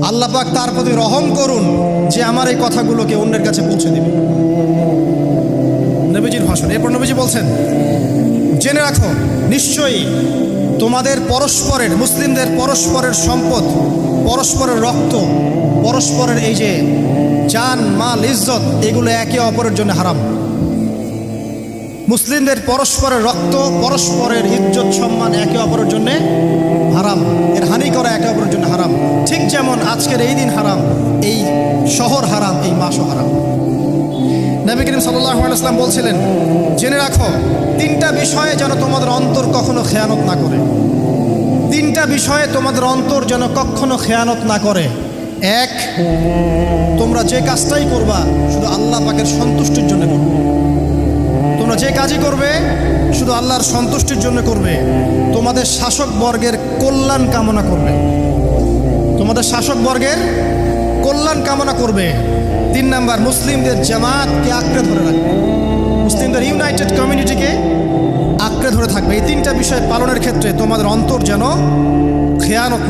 আল্লাহ পাক তার প্রতি রহম করুন যে আমার এই কথাগুলোকে অন্যের কাছে পৌঁছে দিবে। নবীজির ভাষণ। এরপর নবীজি বলছেন, জেনে রাখো নিশ্চয়ই তোমাদের পরস্পরের, মুসলিমদের পরস্পরের সম্পদ, পরস্পরের রক্ত, পরস্পরের এই যে জান মাল ইজ্জত, এগুলো একে অপরের জন্য হারাম। মুসলিমদের পরস্পরের রক্ত, পরস্পরের ইজ্জত সম্মান একে অপরের জন্য হারাম, এর হানি করা একে অপরের জন্য হারাম। ঠিক যেমন আজকের এই দিন হারাম, এই শহর হারাম, এই মাসও হারাম। নবী করিম সাল্লাল্লাহু আলাইহি ওয়াসাল্লাম বলছিলেন, জেনে রাখো তিনটা বিষয়ে যেন তোমাদের অন্তর কখনো খেয়ানত না করে। তিনটা বিষয়ে তোমাদের অন্তর যেন কখনো খেয়ানত না করে। এক, তোমরা যে কাজটাই করবা শুধু আল্লাহ পাকের সন্তুষ্টির জন্য করবে। তোমরা যে কাজই করবে শুধু আল্লাহর সন্তুষ্টির জন্য করবে। তোমাদের শাসক বর্গের কল্যাণ কামনা করবে, তোমাদের শাসক বর্গের কল্যাণ কামনা করবে। 3 নাম্বার, মুসলিমদের জামাতকে আঁকড়ে ধরে রাখবে, মুসলিমদের ইউনাইটেড কমিউনিটিকে আঁকড়ে ধরে থাকবে। এই 3টা বিষয় পালনের ক্ষেত্রে তোমাদের অন্তর যেন খেয়ানত না